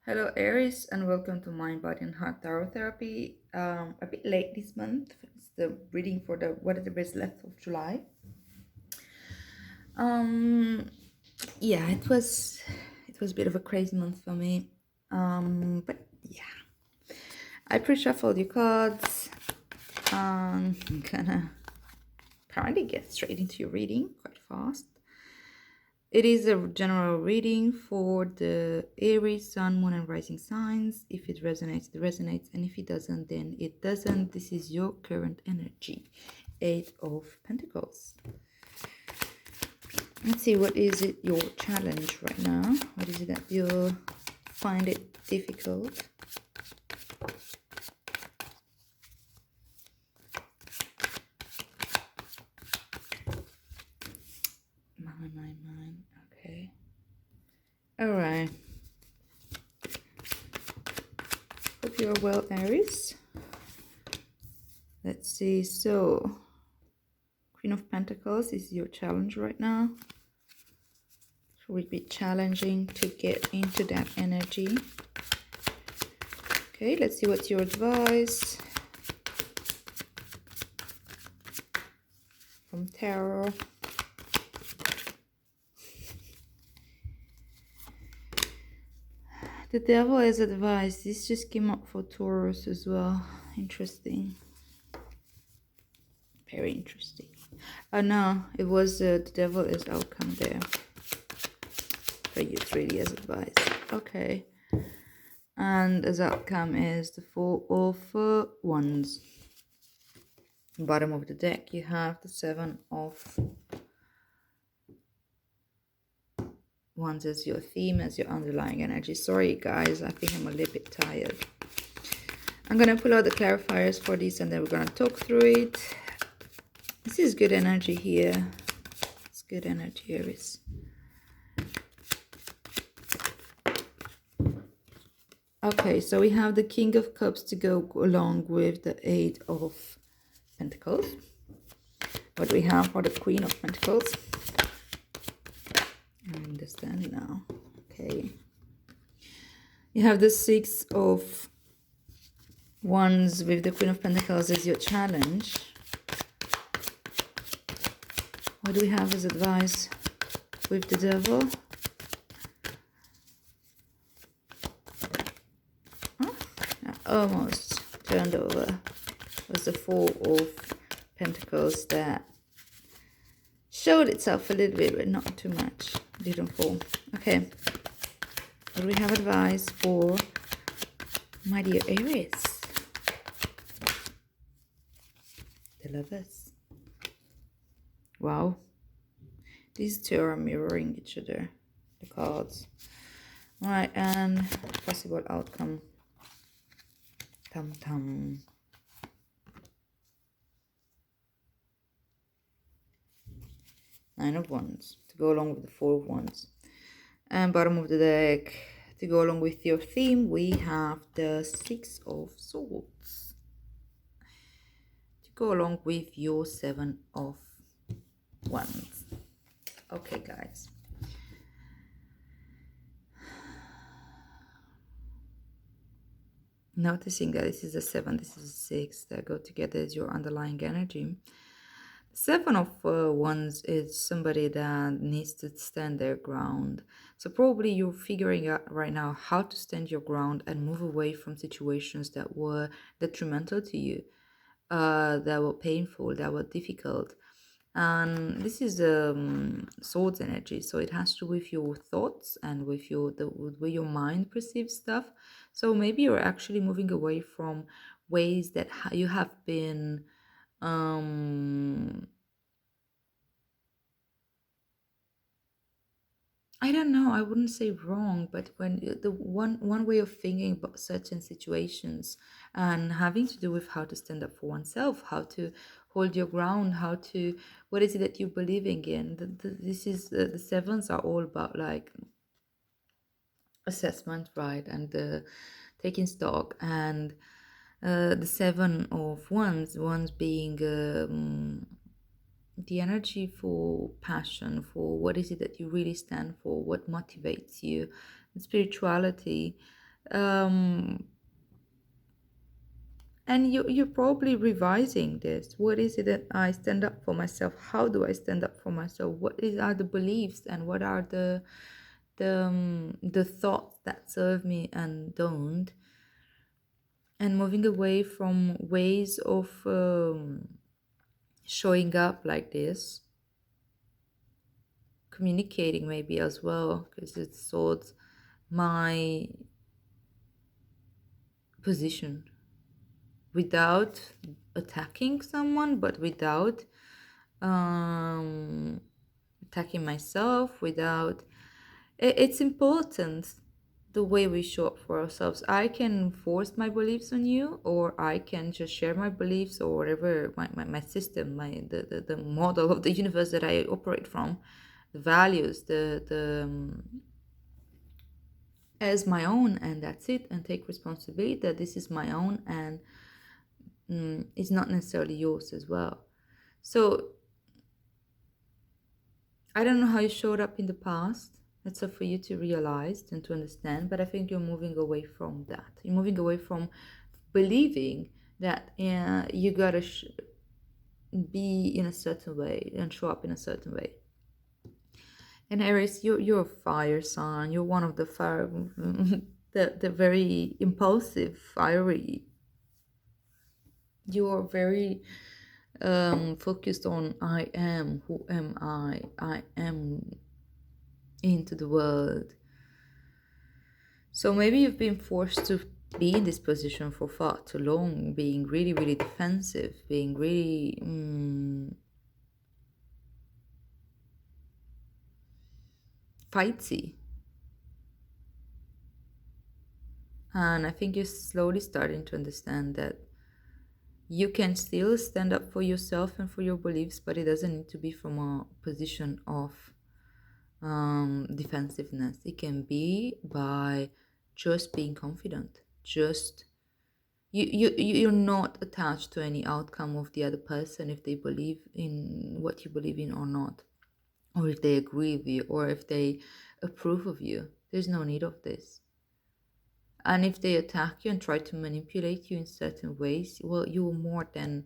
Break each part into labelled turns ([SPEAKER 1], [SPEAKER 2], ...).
[SPEAKER 1] Hello, Aries, and welcome to Mind, Body, and Heart Tarot Therapy. A bit late this month. It's the reading for the what is the best left of July. Um, yeah, it was a bit of a crazy month for me. But yeah, I pre-shuffled your cards. I'm gonna apparently get straight into your reading quite fast. It is a general reading for the Aries, Sun, Moon, and Rising signs. If it resonates, it resonates, and if it doesn't, then it doesn't. This is your current energy. Eight of Pentacles. Let's see, what is it your challenge right now? What is it that you find it difficult? Nine. Okay. All right. Hope you're well, Aries. Let's see. So, Queen of Pentacles is your challenge right now. It would be challenging to get into that energy. Okay, let's see what's your advice from Tarot. The Devil has advice. This just came up for Taurus as well. Interesting. Very interesting. Oh no, it was the Devil is outcome there. For you, it's really as advice. Okay. And as outcome is the Four of Wands. Bottom of the deck, you have the Seven of Wands as your theme, as your underlying energy. Sorry, guys, I think I'm a little bit tired. I'm going to pull out the clarifiers for this, and then we're going to talk through it. This is good energy here. It's good energy, Aries. Okay, so we have the King of Cups to go along with the Eight of Pentacles. What do we have for the Queen of Pentacles? I understand now. Okay. You have the Six of Wands with the Queen of Pentacles as your challenge. What do we have as advice with the Devil? Huh? Almost turned over. It was the Four of Pentacles that showed itself a little bit, but not too much. Didn't fall. Okay. What do we have advice for my dear Aries? The Lovers. Wow. These two are mirroring each other. The cards. Alright, and possible outcome. Tum tum. Nine of Wands to go along with the Four of Wands. And bottom of the deck, to go along with your theme, we have the Six of Swords. To go along with your Seven of Wands. Okay, guys. Noticing that this is a 7, this is a 6, that go together as your underlying energy. Seven of Wands is somebody that needs to stand their ground. So probably you're figuring out right now how to stand your ground and move away from situations that were detrimental to you, that were painful, that were difficult. And this is swords energy, so it has to do with your thoughts and with the way your mind perceives stuff. So maybe you're actually moving away from ways that you have been I don't know, I wouldn't say wrong, but when the one way of thinking about certain situations and having to do with how to stand up for oneself, how to hold your ground, how to what is it that you're believing in. This is the sevens are all about like assessment, right, and taking stock, and the Seven of Wands being the energy for passion, for what is it that you really stand for, what motivates you, and spirituality. Um, and you're probably revising this. What is it that I stand up for myself? How do I stand up for myself? Are the beliefs, and what are the thoughts that serve me and don't? And moving away from ways of showing up like this, communicating maybe as well, because it's sort of my position, without attacking someone, but without um, attacking myself, without it's important the way we show up for ourselves. I can force my beliefs on you, or I can just share my beliefs, or whatever my system, the model of the universe that I operate from, the values, the as my own, and that's it, and take responsibility that this is my own, and it's not necessarily yours as well. So I don't know how you showed up in the past. That's up for you to realize and to understand. But I think you're moving away from that. You're moving away from believing that you gotta be in a certain way and show up in a certain way. And Aries, you're a fire sign. You're one of the fire, the very impulsive, fiery. You're very focused on I am. Who am I? I am into the world. So maybe you've been forced to be in this position for far too long, being really, really defensive, being really fighty. And I think you're slowly starting to understand that you can still stand up for yourself and for your beliefs, but it doesn't need to be from a position of defensiveness. It can be by just being confident, just you're not attached to any outcome of the other person, if they believe in what you believe in or not, or if they agree with you, or if they approve of you. There's no need of this. And if they attack you and try to manipulate you in certain ways, well, you're more than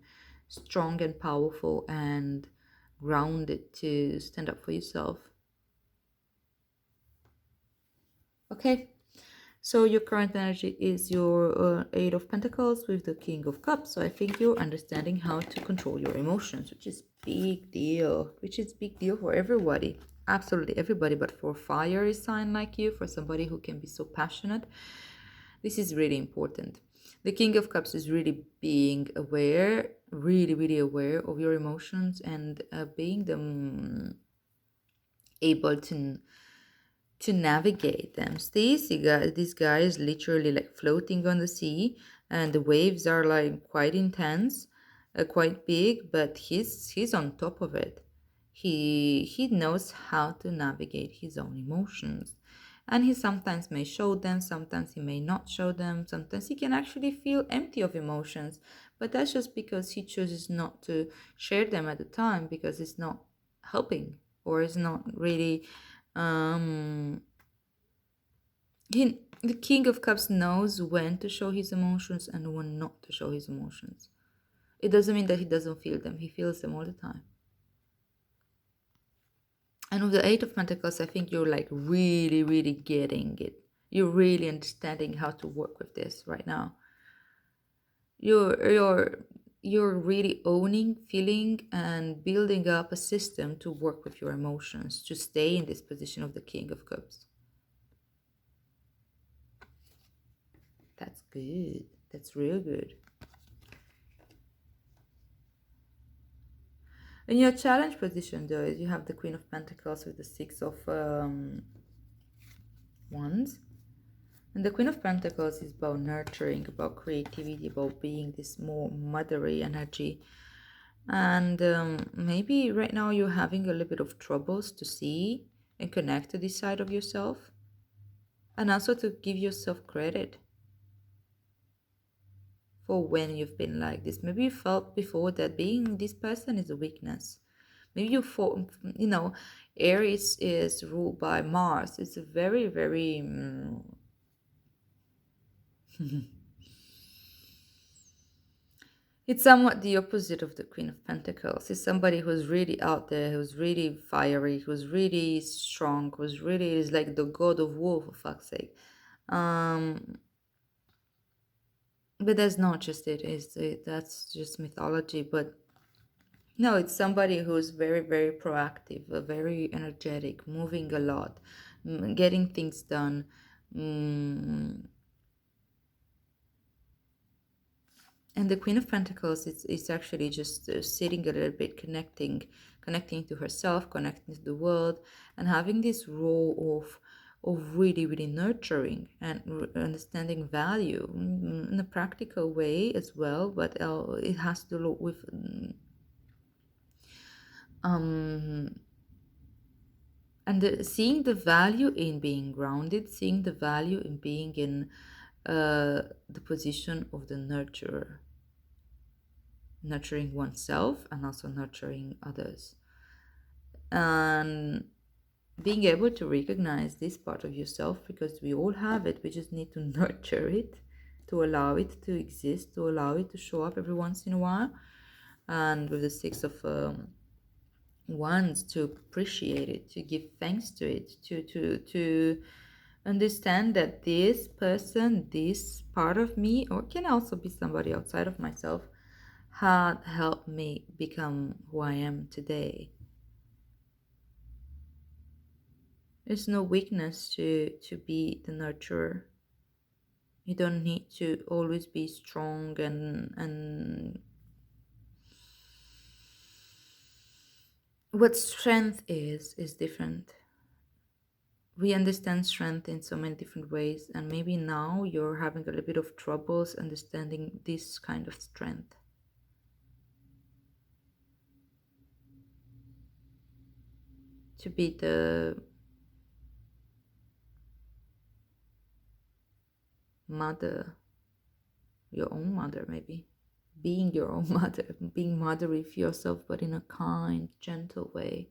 [SPEAKER 1] strong and powerful and grounded to stand up for yourself. Okay. So your current energy is your Eight of Pentacles with the King of Cups. So I think you're understanding how to control your emotions, which is big deal. Which is big deal for everybody. Absolutely everybody. But for a fiery sign like you, for somebody who can be so passionate, this is really important. The King of Cups is really being aware, really, really aware of your emotions, and being them able to navigate them. Stacy, this guy is literally like floating on the sea, and the waves are like quite intense, quite big, but he's on top of it. He knows how to navigate his own emotions. And he sometimes may show them, sometimes he may not show them, sometimes he can actually feel empty of emotions. But that's just because he chooses not to share them at the time, because it's not helping, or it's not really the King of Cups knows when to show his emotions and when not to show his emotions. It doesn't mean that he doesn't feel them. He feels them all the time. And with the Eight of Pentacles, I think you're like really, really getting it. You're really understanding how to work with this right now. You're really owning, feeling, and building up a system to work with your emotions, to stay in this position of the King of Cups. That's good. That's real good. In your challenge position, though, you have the Queen of Pentacles with the Six of Wands. And the Queen of Pentacles is about nurturing, about creativity, about being this more motherly energy. And maybe right now you're having a little bit of troubles to see and connect to this side of yourself. And also to give yourself credit for when you've been like this. Maybe you felt before that being this person is a weakness. Maybe you thought, Aries is ruled by Mars. It's a very, very It's somewhat the opposite of the Queen of Pentacles. It's somebody who's really out there, who's really fiery, who's really strong, who's really is like the god of war, for fuck's sake. Um, but that's not just it. That's just mythology. But no, it's somebody who's very, very proactive, very energetic, moving a lot, getting things done. Mm, and the Queen of Pentacles is actually just sitting a little bit, connecting to herself, connecting to the world, and having this role of really, really nurturing and understanding value in a practical way as well. But it has to do with um and seeing the value in being grounded, seeing the value in being in the position of the nurturer, nurturing oneself and also nurturing others, and being able to recognize this part of yourself, because we all have it. We just need to nurture it, to allow it to exist, to allow it to show up every once in a while. And with the six of wands, to appreciate it, to give thanks to it, to understand that this person, this part of me, or can also be somebody outside of myself, had helped me become who I am today. There's no weakness to be the nurturer. You don't need to always be strong, and what strength is different. We understand strength in so many different ways, and maybe now you're having a little bit of troubles understanding this kind of strength. To be the mother, your own mother, maybe. Being your own mother, being motherly for yourself, but in a kind, gentle way.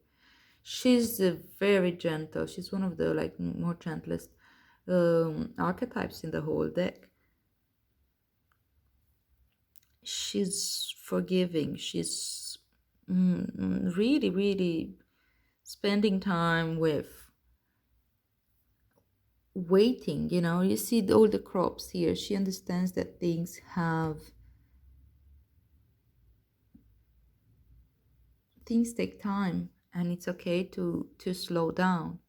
[SPEAKER 1] She's very gentle. She's one of the like more gentlest archetypes in the whole deck. She's forgiving. She's really, really spending time with waiting. You see all the crops here. She understands that things take time, and it's okay to slow down.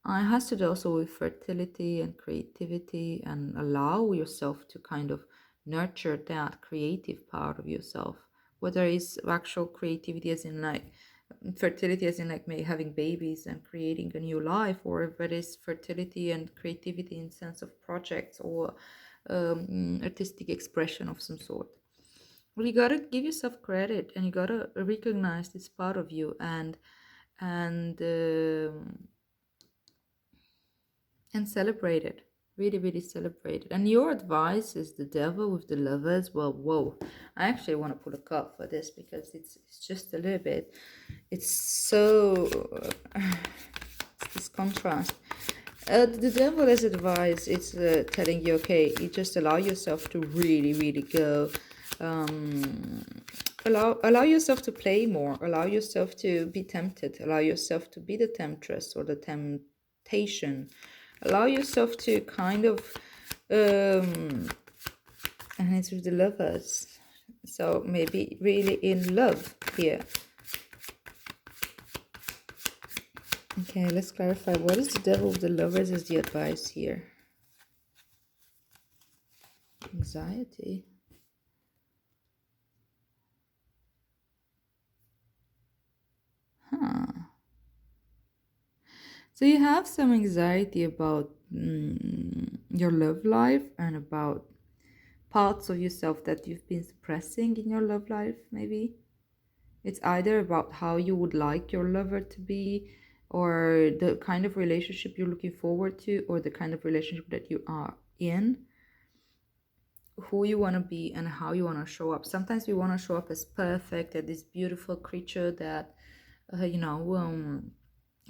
[SPEAKER 1] It has to do also with fertility and creativity, and allow yourself to kind of nurture that creative part of yourself. Whether it's actual creativity, as in like fertility, as in like having babies and creating a new life, or if it is fertility and creativity in sense of projects or artistic expression of some sort. Well, you gotta give yourself credit, and you gotta recognize this part of you, and celebrate it. Really, really celebrate it. And your advice is the devil with the lovers. Well, whoa. I actually want to pull a card for this, because it's just a little bit. It's so. It's this contrast. The devil as advice, it's telling you, okay, you just allow yourself to really, really go. Allow yourself to play more. Allow yourself to be tempted. Allow yourself to be the temptress or the temptation. Allow yourself to kind of, and it's with the lovers. So maybe really in love here. Okay, let's clarify. What is the devil of the lovers as the advice here? Anxiety. Huh. So you have some anxiety about your love life, and about parts of yourself that you've been suppressing in your love life, maybe. It's either about how you would like your lover to be, or the kind of relationship you're looking forward to, or the kind of relationship that you are in, who you want to be and how you want to show up. Sometimes we want to show up as perfect, as this beautiful creature that,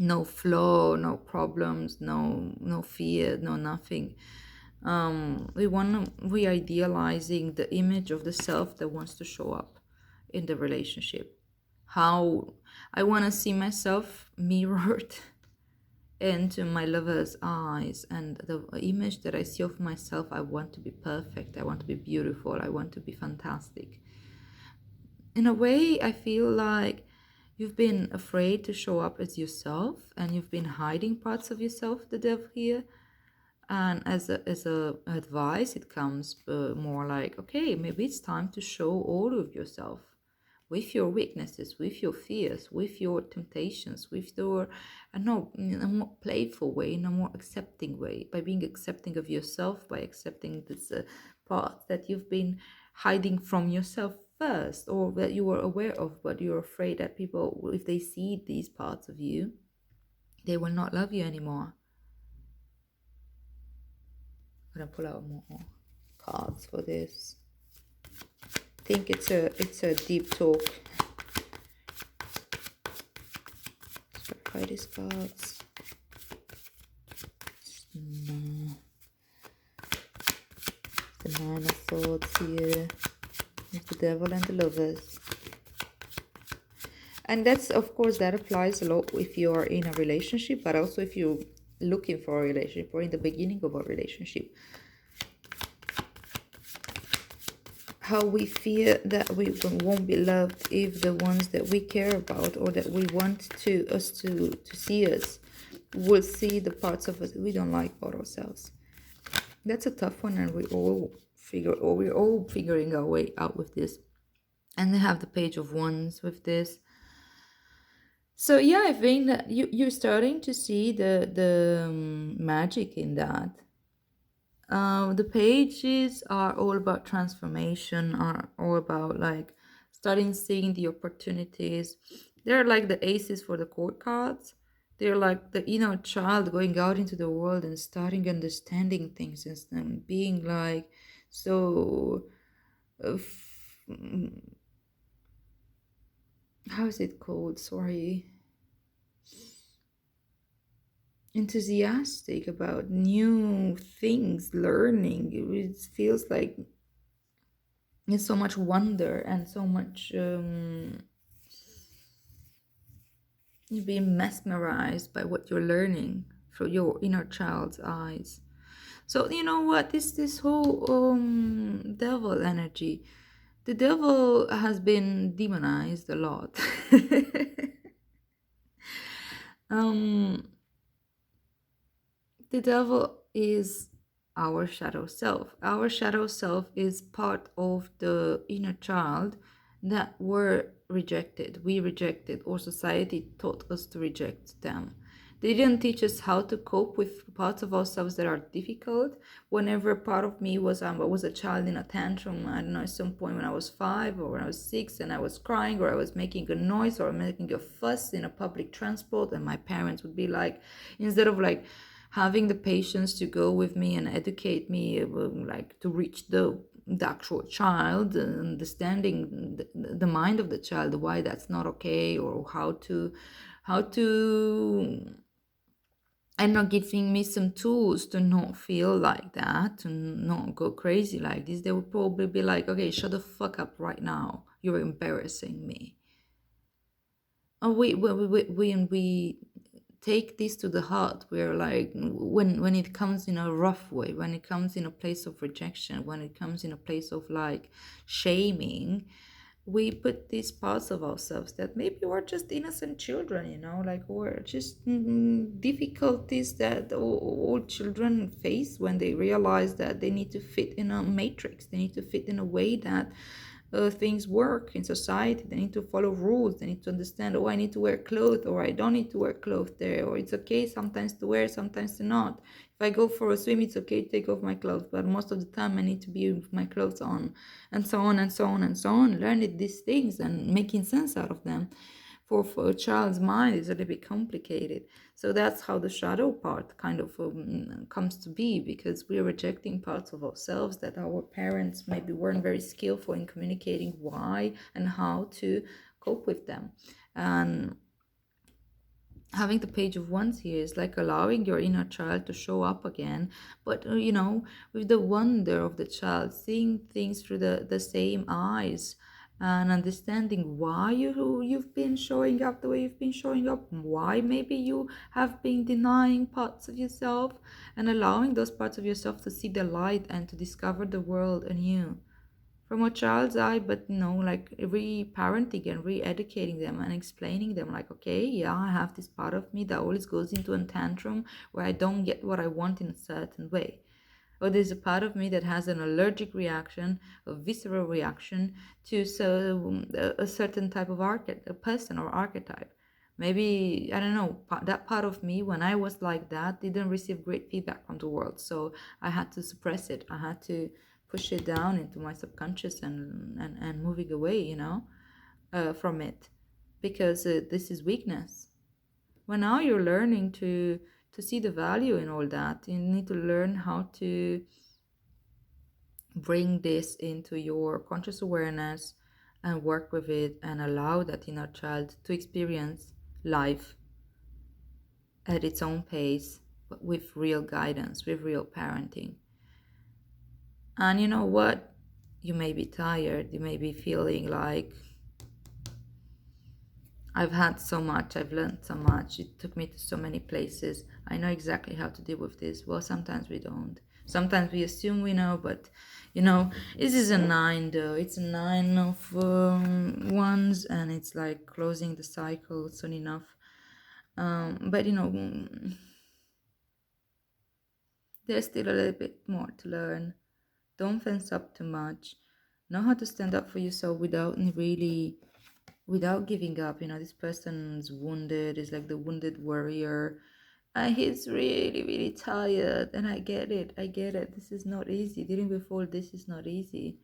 [SPEAKER 1] no flaw, no problems, no fear, no nothing. We idealizing the image of the self that wants to show up in the relationship. How I want to see myself mirrored into my lover's eyes, and the image that I see of myself, I want to be perfect, I want to be beautiful, I want to be fantastic. In a way, I feel like you've been afraid to show up as yourself, and you've been hiding parts of yourself, the devil here. And as a advice, it comes more like, okay, maybe it's time to show all of yourself, with your weaknesses, with your fears, with your temptations, with your, no, in a more playful way, in a more accepting way, by being accepting of yourself, by accepting this part that you've been hiding from yourself first, or that you were aware of, but you're afraid that people, if they see these parts of you, they will not love you anymore. I'm gonna pull out more cards for this. I think it's a deep talk. Let's clarify these cards. No. The Nine of Swords here with the Devil and the Lovers. And that's, of course, that applies a lot if you are in a relationship, but also if you're looking for a relationship or in the beginning of a relationship. How we fear that we won't be loved if the ones that we care about, or that we want to see us, will see the parts of us we don't like about ourselves. That's a tough one, and we're all figuring our way out with this. And they have the Page of Wands with this. So yeah, I think that you're starting to see the magic in that. The pages are all about transformation, are all about like starting seeing the opportunities. They're like the aces for the court cards. They're like the inner child going out into the world and starting understanding things and being like so. How is it called? Sorry. Enthusiastic about new things, learning. It feels like there's so much wonder and so much you're being mesmerized by what you're learning through your inner child's eyes. So you know what, this whole devil energy, the devil has been demonized a lot. um The devil is our shadow self. Our shadow self is part of the inner child that were rejected. We rejected, or society taught us to reject them. They didn't teach us how to cope with parts of ourselves that are difficult. Whenever part of me was a child in a tantrum, I don't know, at some point when I was 5 or when I was 6, and I was crying, or I was making a noise or making a fuss in a public transport, and my parents would be like, instead of like having the patience to go with me and educate me, like to reach the actual child, understanding the mind of the child, why that's not okay, or how to and not giving me some tools to not feel like that, to not go crazy like this. They would probably be like, okay, shut the fuck up right now, you're embarrassing me. And we take this to the heart, we're like, when it comes in a rough way, when it comes in a place of rejection, when it comes in a place of like shaming, we put these parts of ourselves that maybe we're just innocent children, like we're just difficulties that all children face when they realize that they need to fit in a matrix, they need to fit in a way that things work in society. They need to follow rules. They need to understand, oh, I need to wear clothes, or I don't need to wear clothes there, or it's okay sometimes to wear, sometimes to not. If I go for a swim, it's okay to take off my clothes, but most of the time I need to be with my clothes on, and so on and so on and so on. Learning these things and making sense out of them for a child's mind is a little bit complicated. So that's how the shadow part kind of comes to be, because we're rejecting parts of ourselves that our parents maybe weren't very skillful in communicating why and how to cope with them. And Having the page of wands here is like allowing your inner child to show up again, but with the wonder of the child, seeing things through the same eyes, and understanding why you've been showing up the way you've been showing up, why maybe you have been denying parts of yourself, and allowing those parts of yourself to see the light and to discover the world anew from a child's eye. But like re-parenting and re-educating them and explaining them, like, okay, yeah, I have this part of me that always goes into a tantrum where I don't get what I want in a certain way, or there's a part of me that has an allergic reaction, a visceral reaction to a certain type of a person or archetype. Maybe, I don't know, that part of me, when I was like that, didn't receive great feedback from the world. So I had to suppress it. I had to push it down into my subconscious and moving away, from it, because this is weakness. Well, now you're learning to see the value in all that. You need to learn how to bring this into your conscious awareness and work with it and allow that inner child to experience life at its own pace, but with real guidance, with real parenting. And you know what? You may be tired, you may be feeling like, I've had so much, I've learned so much, it took me to so many places. I know exactly how to deal with this. Well, sometimes we don't. Sometimes we assume we know, but this is a nine though. It's a nine of wands, and it's like closing the cycle soon enough. But there's still a little bit more to learn. Don't fence up too much. Know how to stand up for yourself without giving up. This person's wounded, is like the wounded warrior, and he's really really tired, and I get it. This is not easy. Dealing with all this is not easy.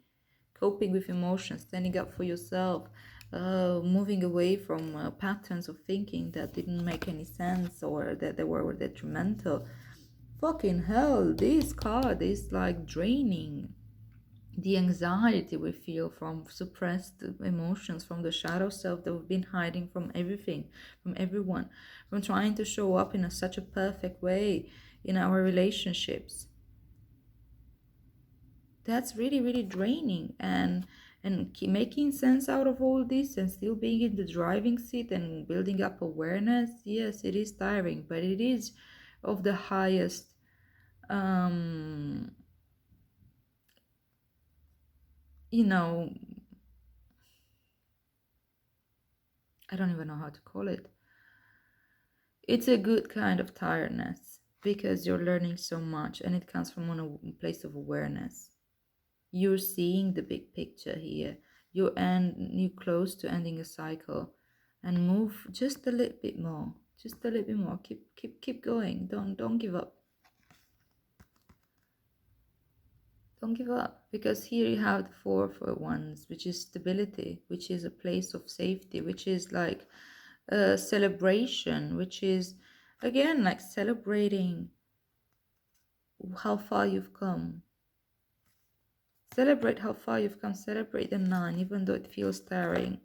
[SPEAKER 1] Coping with emotions, standing up for yourself, moving away from patterns of thinking that didn't make any sense or that they were detrimental. Fucking hell, this card is like draining. The anxiety we feel from suppressed emotions, from the shadow self that we've been hiding from everything, from everyone, from trying to show up in such a perfect way in our relationships. That's really really draining, and making sense out of all this and still being in the driving seat and building up awareness. Yes, it is tiring, but it is of the highest um you know I don't even know how to call it. It's a good kind of tiredness because you're learning so much, and it comes from a place of awareness. You're seeing the big picture here. You close to ending a cycle, and move just a little bit more. Just a little bit more. Keep going. Don't give up. Don't give up, because here you have the four for ones, which is stability, which is a place of safety, which is like a celebration, which is again like celebrating how far you've come. Celebrate how far you've come. Celebrate the nine, even though it feels tiring.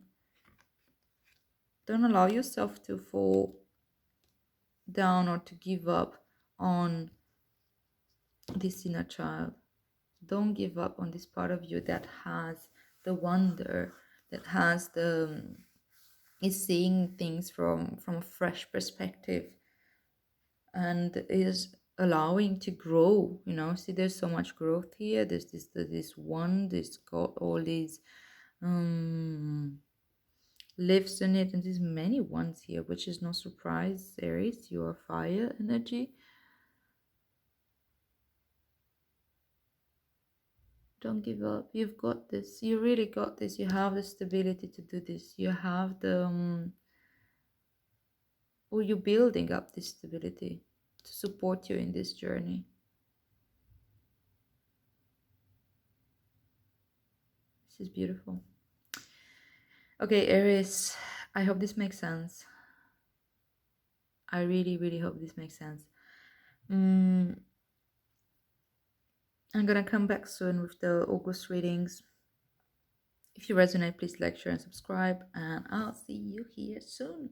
[SPEAKER 1] Don't allow yourself to fall down or to give up on this inner child. Don't give up on this part of you that has the wonder, that has the is seeing things from a fresh perspective, and is allowing to grow. See, there's so much growth here. There's this one, this got all these um lives in it, and there's many ones here, which is no surprise. Aries, you are fire energy. Don't give up. You've got this. You really got this. You have the stability to do this. You have the or you're building up this stability to support you in this journey. This is beautiful. Okay, Aries, I hope this makes sense. I really really hope this makes sense. mm, I'm gonna come back soon with the August readings. If you resonate, please like, share, and subscribe, and I'll see you here soon.